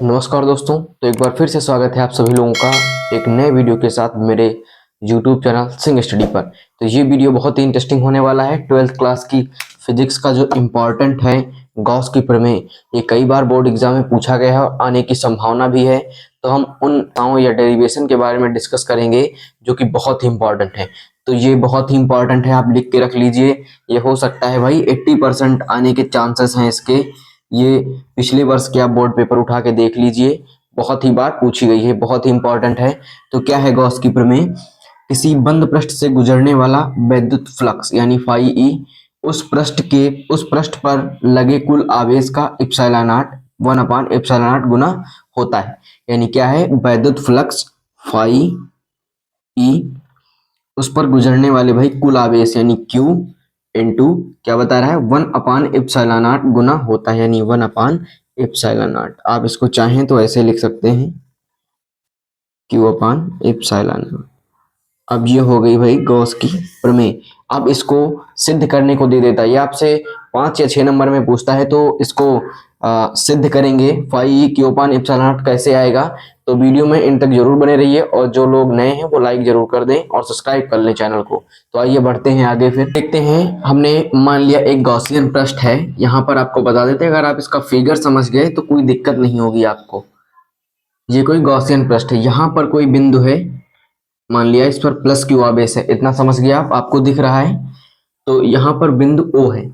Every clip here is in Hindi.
नमस्कार दोस्तों। तो एक बार फिर से स्वागत है आप सभी लोगों का एक नए वीडियो के साथ मेरे YouTube चैनल सिंह स्टडी पर। तो ये वीडियो बहुत ही इंटरेस्टिंग होने वाला है। 12th क्लास की फिजिक्स का जो इम्पोर्टेंट है गॉस की प्रमेय, ये कई बार बोर्ड एग्जाम में पूछा गया है और आने की संभावना भी है। तो हम उन ताओं या डेरिवेशन के बारे में डिस्कस करेंगे जो कि बहुत ही इंपॉर्टेंट है। तो ये बहुत ही इंपॉर्टेंट है, आप लिख के रख लीजिए। ये हो सकता है भाई 80% आने के चांसेस हैं इसके। ये पिछले वर्ष के आप बोर्ड पेपर उठा के देख लीजिए, बहुत ही बार पूछी गई है, बहुत ही इंपॉर्टेंट है। तो क्या है गॉस की प्रमेय? किसी बंद पृष्ठ से गुजरने वाला वैद्युत फ्लक्स यानी फाई ई उस पृष्ठ पर लगे कुल आवेश का इप्सिलॉन नॉट 1/एप्सिलॉन नॉट गुना होता है। यानी क्या है, वैद्युत फ्लक्स फाई ई उस पर गुजरने वाले भाई कुल आवेश यानी क्यू इनटू क्या बता रहा है 1/एप्सिलॉन नॉट गुना होता है, यानी 1/एप्सिलॉन नॉट। आप इसको चाहें तो ऐसे लिख सकते हैं Q/एप्सिलॉन। अब ये हो गई भाई गॉस की प्रमेय। अब इसको सिद्ध करने को दे देता है, ये आपसे 5 या 6 नंबर में पूछता है। तो इसको सिद्ध करेंगे फाई क्यूपान एप्सिलॉन कैसे आएगा। तो वीडियो में इन तक जरूर बने रहिए और जो लोग नए हैं वो लाइक जरूर कर दें और सब्सक्राइब कर लें चैनल को। तो आइए बढ़ते हैं आगे, फिर देखते हैं। हमने मान लिया एक गॉसियन पृष्ठ है, यहाँ पर आपको बता देते हैं, अगर आप इसका फिगर समझ गए तो कोई दिक्कत नहीं होगी आपको। ये कोई गॉसियन पृष्ठ है, यहाँ पर कोई बिंदु है, मान लिया इस पर प्लस क्यू आवेश है, इतना समझ गया आप, आपको दिख रहा है। तो यहाँ पर बिंदु ओ है।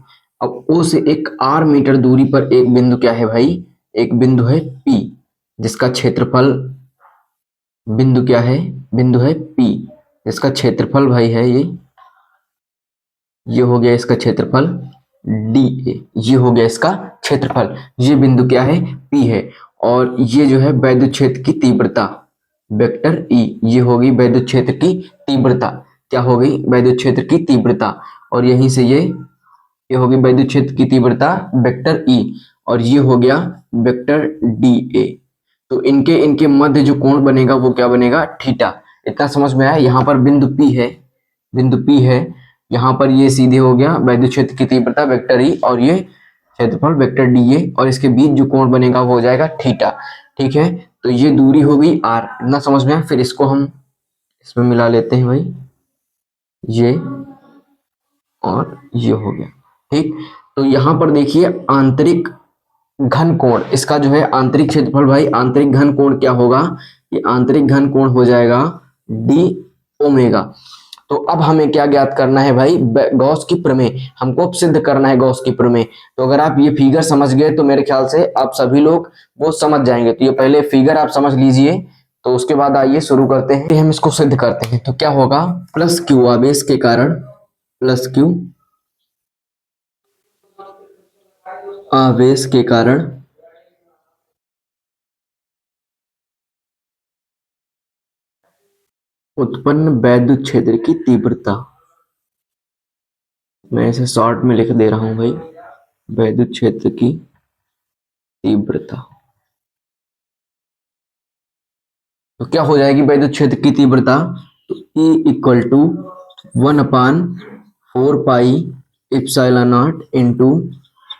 अब ओ से एक आर मीटर दूरी पर एक बिंदु क्या है भाई, एक बिंदु है पी, जिसका क्षेत्रफल बिंदु क्या है, बिंदु है पी, जिसका क्षेत्रफल भाई है ये हो गया इसका क्षेत्रफल डी ए, ये हो गया इसका क्षेत्रफल। ये बिंदु क्या है, पी है। और ये जो है वैद्युत क्षेत्र की तीव्रता वेक्टर ई, ये होगी वैद्युत क्षेत्र की तीव्रता। क्या हो गई, वैद्युत क्षेत्र की तीव्रता। और यहीं से ये होगी वैद्युत क्षेत्र की तीव्रता वेक्टर ई, और ये हो गया वेक्टर डी ए। तो इनके इनके मध्य जो कोण बनेगा वो क्या बनेगा, थीटा। इतना समझ में आया। यहाँ पर बिंदु पी है, बिंदु पी है, यहाँ पर ये सीधे हो गया वैद्युत क्षेत्र की तीव्रता वेक्टर ई और ये क्षेत्रफल वेक्टर डी ए, और इसके बीच जो कोण बनेगा वो हो जाएगा थीटा। ठीक है, तो ये दूरी हो गई आर, इतना समझ में आया। फिर इसको हम इसमें मिला लेते हैं भाई, ये और ये हो गया। ठीक, तो यहाँ पर देखिए आंतरिक घन कोण, इसका जो है आंतरिक क्षेत्रफल भाई, आंतरिक घन कोण क्या होगा, ये आंतरिक घन कोण हो जाएगा डी ओमेगा। तो अब हमें क्या ज्ञात करना है भाई, गॉस की प्रमेय हमको अब सिद्ध करना है, गॉस की प्रमेय। तो अगर आप ये फिगर समझ गए तो मेरे ख्याल से आप सभी लोग वो समझ जाएंगे। तो ये पहले फिगर आप समझ लीजिए, तो उसके बाद आइए शुरू करते हैं, हम इसको सिद्ध करते हैं। तो क्या होगा, प्लस क्यू आवेश के कारण, प्लस क्यू आवेश के कारण उत्पन्न वैद्युत क्षेत्र की तीव्रता, मैं इसे शॉर्ट में लिख दे रहा हूं भाई, वैद्युत क्षेत्र की तीव्रता। तो क्या हो जाएगी वैद्युत क्षेत्र की तीव्रता, तो E equal to 1/4 pi epsilon naught into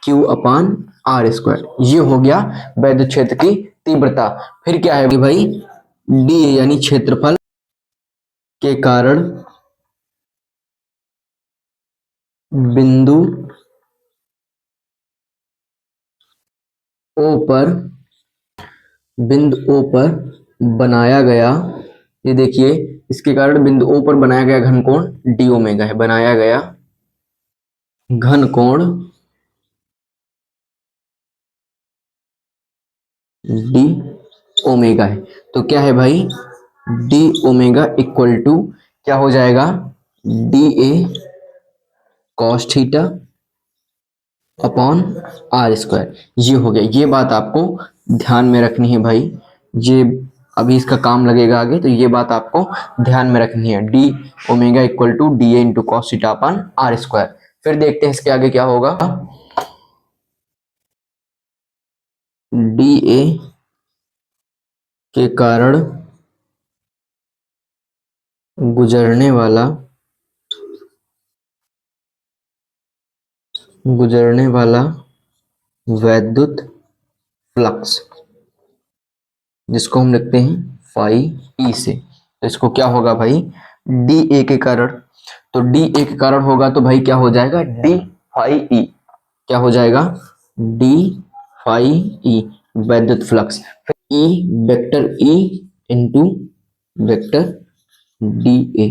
Q/r²। ये हो गया वैद्युत क्षेत्र की तीव्रता। फिर क्या है भाई, D यानी क्षेत्रफल के कारण बिंदु O पर, बिंदु O पर बनाया गया, ये देखिए इसके कारण बिंदु O पर बनाया गया घन कोण डी ओमेगा है, बनाया गया घन कोण डी ओमेगा है। तो क्या है भाई, डी ओमेगा इक्वल टू क्या हो जाएगा, D A cos theta upon r²। ये हो गया, ये बात आपको ध्यान में रखनी है भाई। ये अभी इसका काम लगेगा आगे, तो ये बात आपको ध्यान में रखनी है, D omega equal to D A into cos theta upon r²। फिर देखते हैं इसके आगे क्या होगा, डी ए के कारण गुजरने वाला वैद्युत फ्लक्स, जिसको हम लिखते हैं फाई ई से। तो इसको क्या होगा भाई, डी ए के कारण। तो डी ए के कारण होगा तो भाई क्या हो जाएगा, डी फाई ई। क्या हो जाएगा, डी फाई ई वैद्युत flux. E vector E into vector D ए,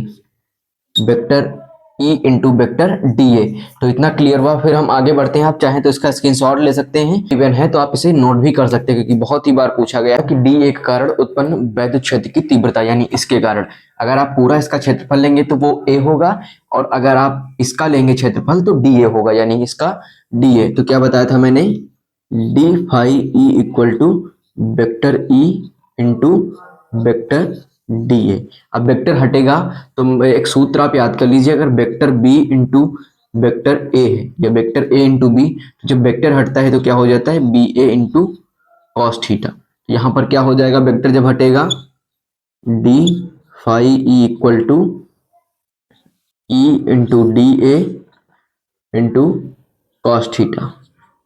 vector E into vector D ए। तो इतना क्लियर हुआ। फिर हम आगे बढ़ते हैं। आप चाहें तो इसका स्क्रीनशॉट ले सकते हैं, इवन है तो आप इसे नोट भी कर सकते हैं, क्योंकि बहुत ही बार पूछा गया है कि डी ए के कारण उत्पन्न वैद्युत क्षेत्र की तीव्रता, यानी इसके कारण। अगर आप पूरा इसका क्षेत्रफल लेंगे तो वो ए होगा, और अगर आप इसका लेंगे क्षेत्रफल तो डी ए होगा, यानी इसका डी ए। तो क्या बताया था मैंने, D phi E equal to vector E into vector D A. अब वेक्टर हटेगा तो एक सूत्र आप याद कर लीजिए, अगर vector B into vector A है या वेक्टर ए इंटू बी, तो जब वेक्टर हटता है तो क्या हो जाता है, B A into cos theta. यहां पर क्या हो जाएगा, वेक्टर जब हटेगा D phi E equal to E into D A into cos theta.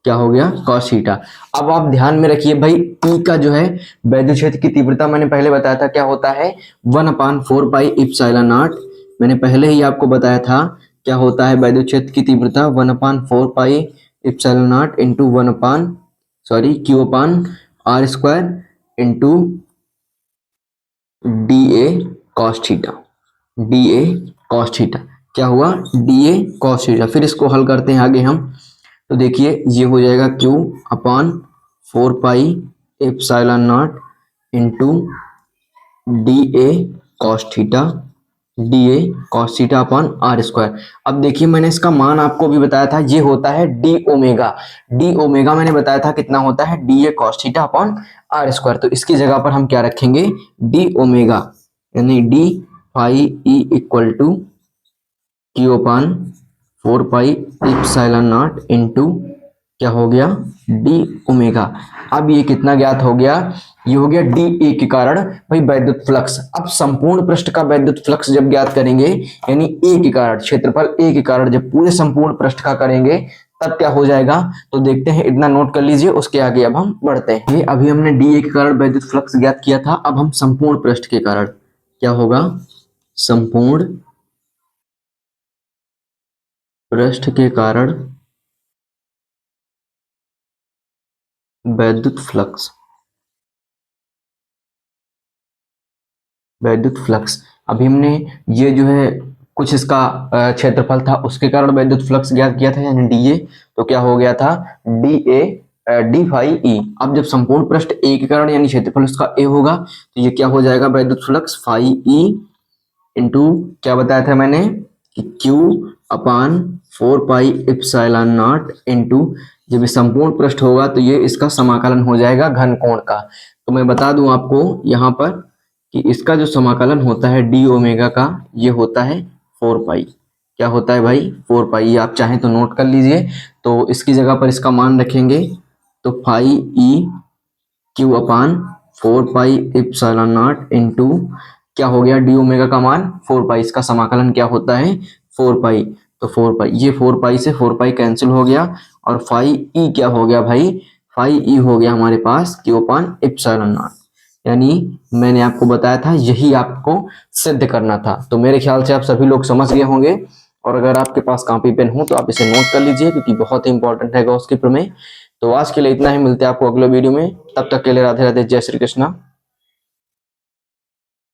क्या हो गया, कॉस थीटा। अब आप ध्यान में रखिए भाई, ई का जो है वैद्युत क्षेत्र की तीव्रता मैंने पहले बताया था क्या होता है, 1/4 पाई इप्सिलॉन नॉट। मैंने पहले ही आपको बताया था क्या होता है वैद्युत क्षेत्र की तीव्रता, 1/4 pi epsilon naught into Q upon R square into D A cos theta. D A cos theta क्या हुआ, डी ए कॉस थीटा। फिर इसको हल करते हैं आगे हम। तो देखिए ये हो जाएगा Q upon 4 pi epsilon naught into D A cos theta, D A cos theta upon R square. अब देखिए मैंने इसका मान आपको भी बताया था, ये होता है डी ओमेगा। डी ओमेगा मैंने बताया था कितना होता है, D A cos theta upon R square. तो इसकी जगह पर हम क्या रखेंगे, डी ओमेगा, यानी D phi E equal to Q upon 4 pi epsilon naught into क्या हो गया, डी ओमेगा। अब ये कितना ज्ञात हो गया, ये हो गया डी ए के कारण भाई वैद्युत फ्लक्स। अब संपूर्ण पृष्ठ का वैद्युत फ्लक्स जब ज्ञात करेंगे, यानी ए के कारण, क्षेत्रफल ए के कारण जब पूरे संपूर्ण पृष्ठ का करेंगे तब क्या हो जाएगा। तो देखते हैं, इतना नोट कर लीजिए, उसके आगे अब हम बढ़ते हैं। ये अभी हमने डी ए के कारण वैद्युत फ्लक्स ज्ञात किया था, अब हम संपूर्ण पृष्ठ के कारण क्या होगा, संपूर्ण पृष्ठ के कारण वैद्युत फ्लक्स, वैद्युत फ्लक्स। अभी हमने ये जो है कुछ इसका क्षेत्रफल था उसके कारण वैद्युत फ्लक्स ज्ञात किया था, यानी डी ए। तो क्या हो गया था, D A D phi E. अब जब संपूर्ण पृष्ठ ए के कारण यानी क्षेत्रफल उसका ए होगा, तो ये क्या हो जाएगा, वैद्युत फ्लक्स फाई ई इंटू क्या बताया था मैंने कि Q upon 4 pi epsilon naught into, जब ये संपूर्ण पृष्ठ होगा तो ये इसका समाकलन हो जाएगा घन कोण का। तो मैं बता दूं आपको यहाँ पर कि इसका जो समाकलन होता है डी ओमेगा का, ये होता है 4 पाई। क्या होता है भाई, 4 पाई। ये आप चाहें तो नोट कर लीजिए। तो इसकी जगह पर इसका मान रखेंगे तो phi E Q upon 4 pi epsilon naught into क्या हो गया, डी ओमेगा का मान 4 पाई, इसका समाकलन क्या होता है 4 पाई। तो 4 पाई, ये 4 पाई से 4 पाई कैंसिल हो गया, और फाई ई क्या हो गया भाई, फाई ई हो गया हमारे पास क्यू अपान इप्सिलॉन नॉट। यानी मैंने आपको बताया था यही आपको सिद्ध करना था। तो मेरे ख्याल से आप सभी लोग समझ गए होंगे, और अगर आपके पास कॉपी पेन हो तो आप इसे नोट कर लीजिए, क्योंकि बहुत ही इंपॉर्टेंट है गॉस के प्रमेय। तो आज के लिए इतना ही, मिलते हैं आपको अगले वीडियो में। तब तक के लिए राधे राधे, जय श्री कृष्णा।